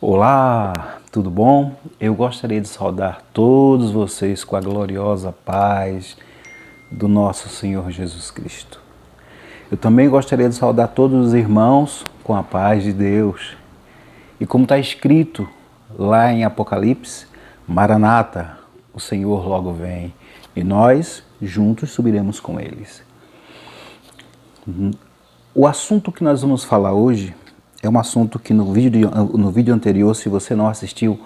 Olá, tudo bom? Eu gostaria de saudar todos vocês com a gloriosa paz do nosso Senhor Jesus Cristo. Eu também gostaria de saudar todos os irmãos com a paz de Deus. E como está escrito lá em Apocalipse, Maranata, o Senhor logo vem, e nós juntos subiremos com eles. O assunto que nós vamos falar hoje é um assunto que no vídeo anterior, se você não assistiu,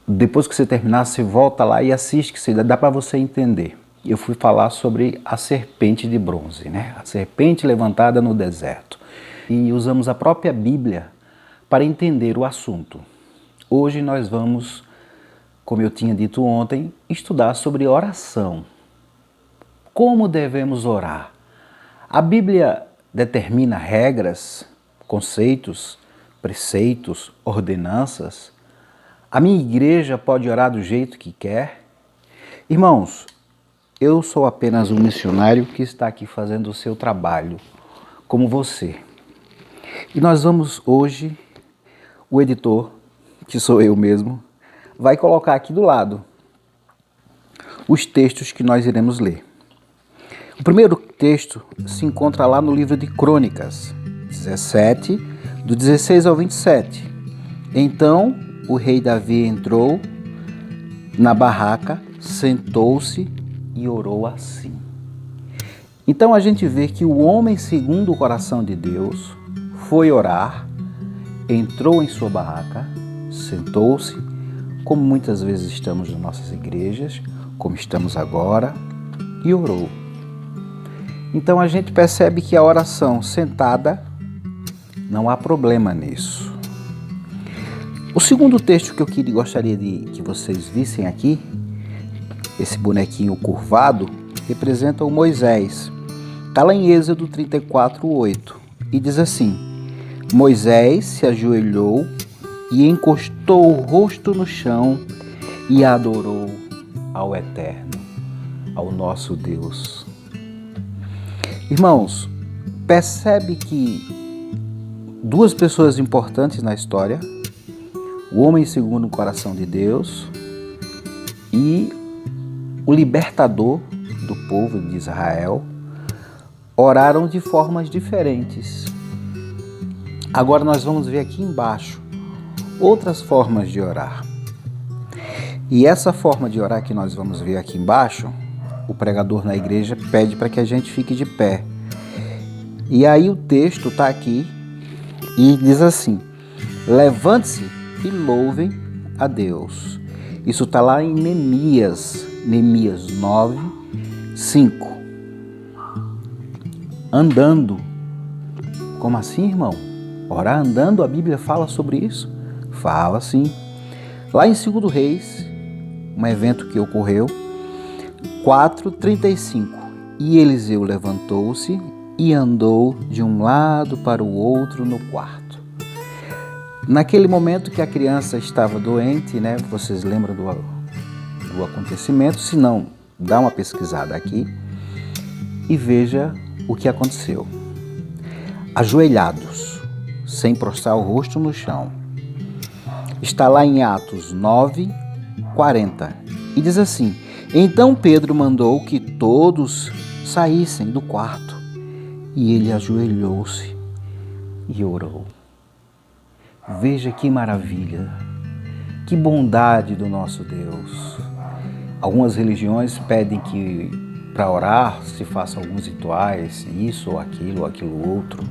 depois que você terminar, você volta lá e assiste, que dá para você entender. Eu fui falar sobre a serpente de bronze, né? A serpente levantada no deserto. E usamos a própria Bíblia para entender o assunto. Hoje nós vamos, como eu tinha dito ontem, estudar sobre oração. Como devemos orar? A Bíblia determina regras, conceitos, preceitos, ordenanças. A minha igreja pode orar do jeito que quer? Irmãos, eu sou apenas um missionário que está aqui fazendo o seu trabalho, como você. E nós vamos hoje, o editor, que sou eu mesmo, vai colocar aqui do lado os textos que nós iremos ler. O primeiro texto se encontra lá no livro de Crônicas, 17, do 16 ao 27. Então o rei Davi entrou na barraca, sentou-se e orou assim. Então a gente vê que o homem segundo o coração de Deus foi orar, entrou em sua barraca, sentou-se, como muitas vezes estamos nas nossas igrejas, como estamos agora, e orou. Então a gente percebe que a oração sentada, não há problema nisso. O segundo texto que eu gostaria de que vocês vissem aqui, esse bonequinho curvado, representa o Moisés. Está lá em Êxodo 34:8 e diz assim: Moisés se ajoelhou e encostou o rosto no chão e adorou ao Eterno, ao nosso Deus. Irmãos, percebe que duas pessoas importantes na história, o homem segundo o coração de Deus e o libertador do povo de Israel, oraram de formas diferentes. Agora nós vamos ver aqui embaixo outras formas de orar. E essa forma de orar que nós vamos ver aqui embaixo, o pregador na igreja pede para que a gente fique de pé. E aí o texto está aqui e diz assim: levante-se e louvem a Deus. Isso está lá em Neemias 9:5. Andando. Como assim, irmão? Orar andando, a Bíblia fala sobre isso? Fala sim. Lá em 2 Reis, um evento que ocorreu, 4:35. E Eliseu levantou-se e andou de um lado para o outro no quarto. Naquele momento que a criança estava doente, né? Vocês lembram do acontecimento? Se não, dá uma pesquisada aqui e veja o que aconteceu. Ajoelhados, sem prostrar o rosto no chão. Está lá em Atos 9:40 e diz assim: então Pedro mandou que todos saíssem do quarto e ele ajoelhou-se e orou. Veja que maravilha, que bondade do nosso Deus. Algumas religiões pedem que para orar se façam alguns rituais, isso ou aquilo outro.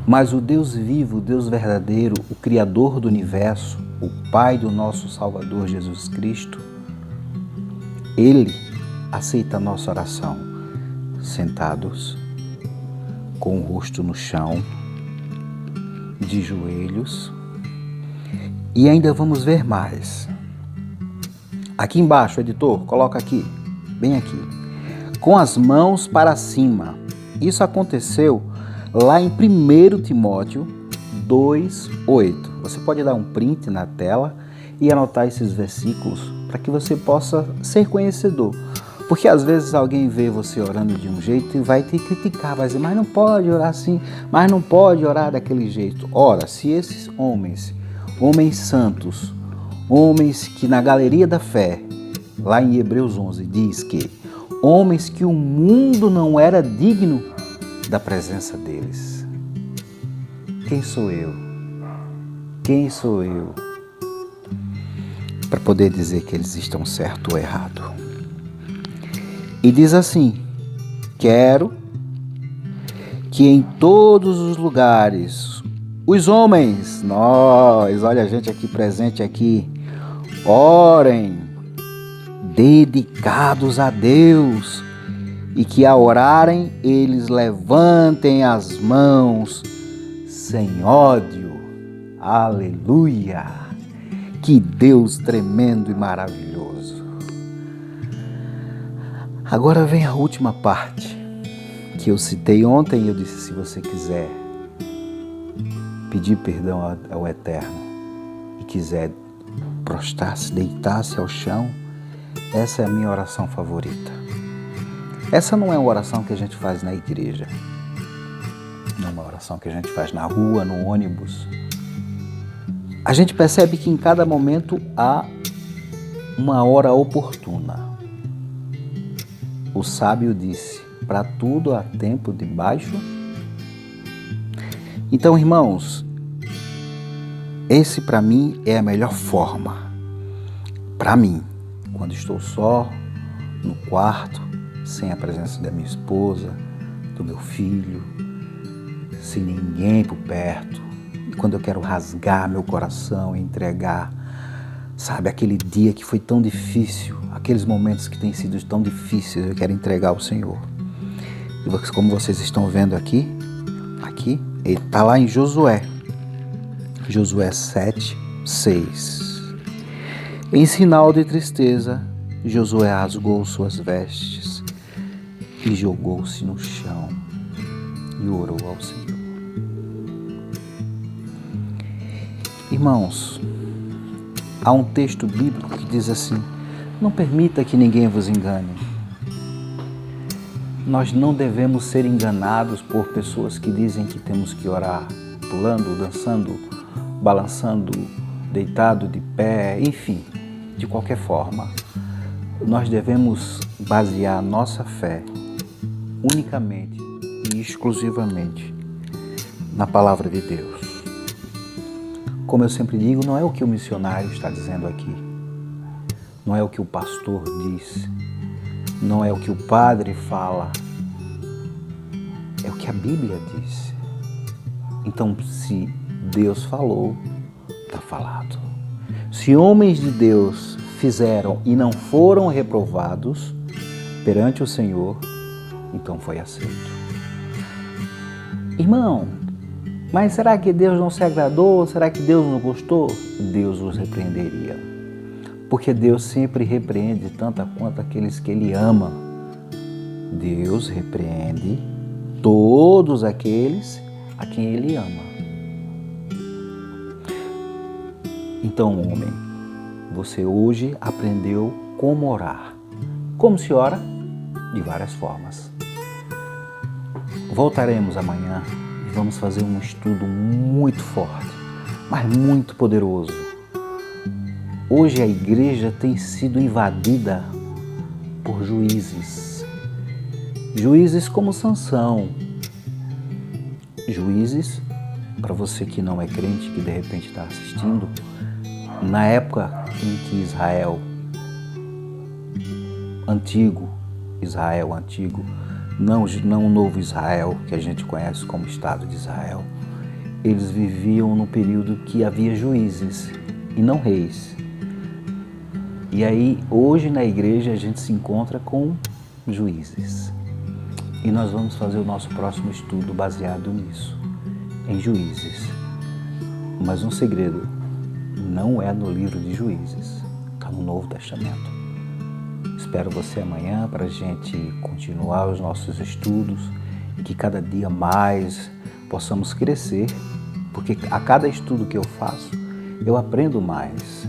Mas o Deus vivo, o Deus verdadeiro, o Criador do universo, o Pai do nosso Salvador Jesus Cristo, Ele aceita a nossa oração, sentados, com o rosto no chão, de joelhos. E ainda vamos ver mais. Aqui embaixo, editor, coloca aqui, bem aqui. Com as mãos para cima. Isso aconteceu lá em 1 Timóteo 2:8. Você pode dar um print na tela e anotar esses versículos para que você possa ser conhecedor. Porque às vezes alguém vê você orando de um jeito e vai te criticar, vai dizer, mas não pode orar assim, mas não pode orar daquele jeito. Ora, se esses homens homens santos, homens que na galeria da fé, lá em Hebreus 11, diz que homens que o mundo não era digno da presença deles. Quem sou eu? Quem sou eu para poder dizer que eles estão certo ou errado? E diz assim: quero que em todos os lugares os homens, nós, olha a gente aqui presente aqui, orem, dedicados a Deus, e que ao orarem eles levantem as mãos sem ódio. Aleluia! Que Deus tremendo e maravilhoso! Agora vem a última parte que eu citei ontem. Eu disse: se você quiser pedir perdão ao Eterno e quiser prostrar-se, deitar-se ao chão, essa é a minha oração favorita. Essa não é uma oração que a gente faz na igreja, não é uma oração que a gente faz na rua, no ônibus. A gente percebe que em cada momento há uma hora oportuna. O sábio disse: para tudo há tempo debaixo. Então, irmãos, esse para mim é a melhor forma. Para mim, quando estou só, no quarto, sem a presença da minha esposa, do meu filho, sem ninguém por perto, e quando eu quero rasgar meu coração e entregar, sabe, aquele dia que foi tão difícil, aqueles momentos que têm sido tão difíceis, eu quero entregar ao Senhor. E como vocês estão vendo aqui, ele está lá em Josué 7, 6. Em sinal de tristeza, Josué rasgou suas vestes e jogou-se no chão e orou ao Senhor. Irmãos, há um texto bíblico que diz assim: não permita que ninguém vos engane. Nós não devemos ser enganados por pessoas que dizem que temos que orar pulando, dançando, balançando, deitado, de pé, enfim, de qualquer forma. Nós devemos basear nossa fé unicamente e exclusivamente na palavra de Deus. Como eu sempre digo, não é o que o missionário está dizendo aqui, não é o que o pastor diz, não é o que o padre fala, é o que a Bíblia diz. Então, se Deus falou, está falado. Se homens de Deus fizeram e não foram reprovados perante o Senhor, então foi aceito. Irmão, mas será que Deus não se agradou? Será que Deus não gostou? Deus os repreenderia. Porque Deus sempre repreende tanto quanto aqueles que Ele ama. Deus repreende todos aqueles a quem Ele ama. Então, homem, você hoje aprendeu como orar. Como se ora? De várias formas. Voltaremos amanhã e vamos fazer um estudo muito forte, mas muito poderoso. Hoje a igreja tem sido invadida por juízes. Juízes como Sansão. Juízes, para você que não é crente, que de repente está assistindo, na época em que Israel antigo, não o novo Israel, que a gente conhece como Estado de Israel, eles viviam no período que havia juízes e não reis. E aí, hoje na igreja a gente se encontra com juízes. E nós vamos fazer o nosso próximo estudo baseado nisso, em juízes. Mas um segredo, não é no livro de Juízes, está no Novo Testamento. Espero você amanhã para a gente continuar os nossos estudos e que cada dia mais possamos crescer, porque a cada estudo que eu faço, eu aprendo mais.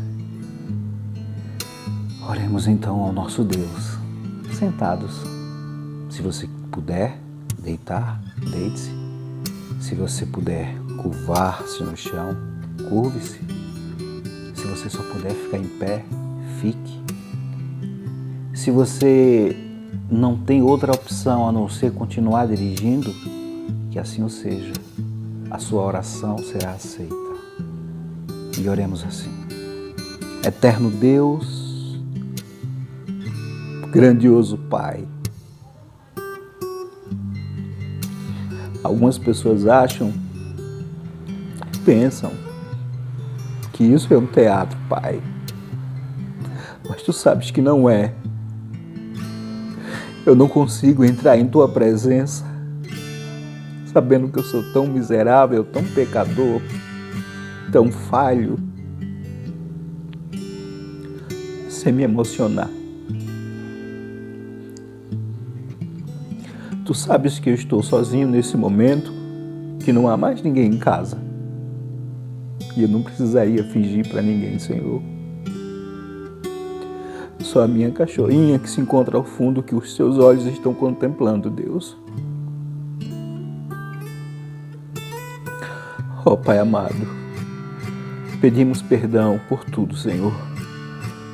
Oremos então ao nosso Deus, sentados. Se você puder deitar, deite-se. Se você puder curvar-se no chão, curve-se. se você só puder ficar em pé, fique. Se você não tem outra opção a não ser continuar dirigindo, que assim o seja. A sua oração será aceita. E oremos assim. Eterno Deus, grandioso Pai, algumas pessoas pensam que isso é um teatro, Pai. Mas Tu sabes que não é. Eu não consigo entrar em Tua presença sabendo que eu sou tão miserável, tão pecador, tão falho, sem me emocionar. Tu sabes que eu estou sozinho nesse momento, que não há mais ninguém em casa. E eu não precisaria fingir para ninguém, Senhor. Só a minha cachorrinha que se encontra ao fundo, que os Teus olhos estão contemplando, Deus. Ó Pai amado, pedimos perdão por tudo, Senhor.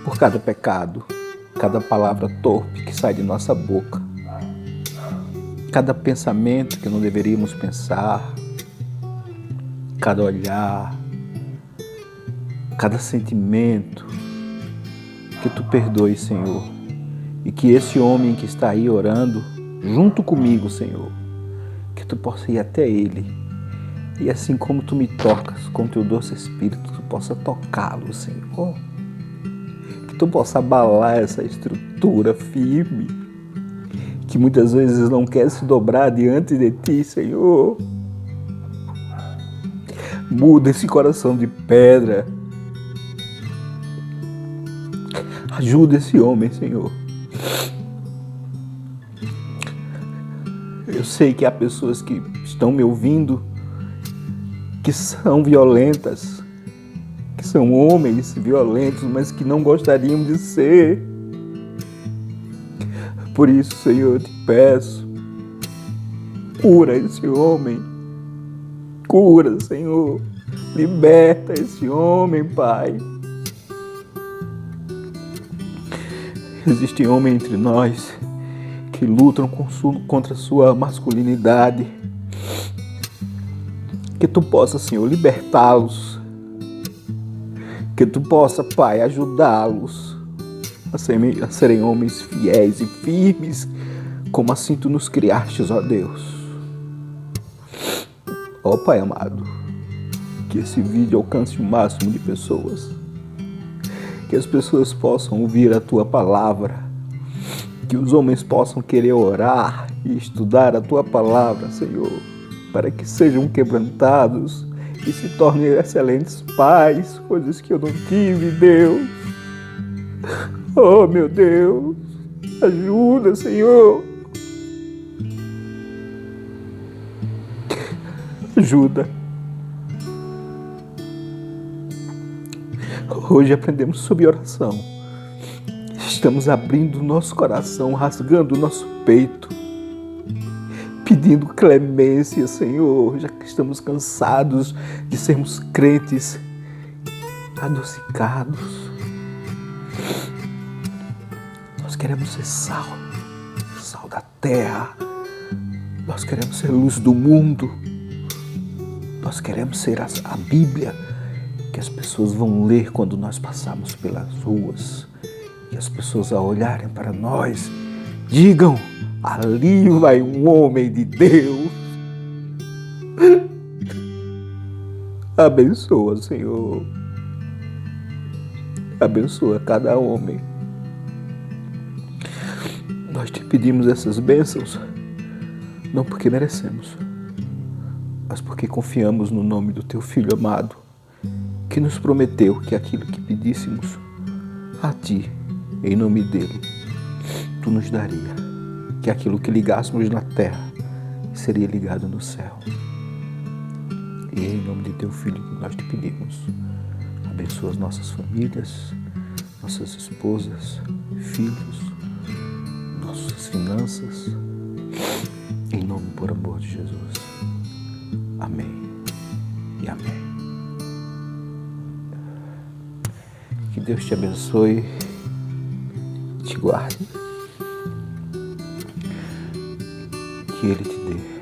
Por cada pecado, cada palavra torpe que sai de nossa boca, cada pensamento que não deveríamos pensar, cada olhar, cada sentimento, que Tu perdoe, Senhor, e que esse homem que está aí orando, junto comigo, Senhor, que Tu possa ir até ele, e assim como Tu me tocas com Teu doce Espírito, Tu possa tocá-lo, Senhor, que Tu possa abalar essa estrutura firme, que muitas vezes não quer se dobrar diante de Ti, Senhor. Muda esse coração de pedra. Ajuda esse homem, Senhor. Eu sei que há pessoas que estão me ouvindo que são violentas, que são homens violentos, mas que não gostariam de ser. Por isso, Senhor, eu te peço, cura esse homem. Cura, Senhor. Liberta esse homem, Pai. Existem homens entre nós que lutam contra a sua masculinidade. Que Tu possa, Senhor, libertá-los. Que Tu possa, Pai, ajudá-los a serem homens fiéis e firmes, como assim Tu nos criastes, ó Deus. Ó Pai amado, que esse vídeo alcance o máximo de pessoas. Que as pessoas possam ouvir a Tua palavra. Que os homens possam querer orar e estudar a Tua palavra, Senhor, para que sejam quebrantados e se tornem excelentes pais, coisas que eu não tive, Deus. Oh, meu Deus, ajuda, Senhor. Ajuda. Hoje aprendemos sobre oração. Estamos abrindo o nosso coração, rasgando o nosso peito, pedindo clemência, Senhor, já que estamos cansados de sermos crentes adocicados. Nós queremos ser sal da terra. Nós queremos ser luz do mundo. Nós queremos ser a Bíblia que as pessoas vão ler quando nós passarmos pelas ruas. E as pessoas, ao olharem para nós, digam: ali vai um homem de Deus. Abençoa, Senhor. Abençoa cada homem. Nós te pedimos essas bênçãos, não porque merecemos, mas porque confiamos no nome do Teu Filho amado, que nos prometeu que aquilo que pedíssemos a Ti, em nome dele, Tu nos daria, que aquilo que ligássemos na terra seria ligado no céu. E em nome de Teu Filho que nós te pedimos, abençoa as nossas famílias, nossas esposas, filhos, nossas finanças, em nome por amor de Jesus. Amém e amém. Deus te abençoe, te guarde, que Ele te dê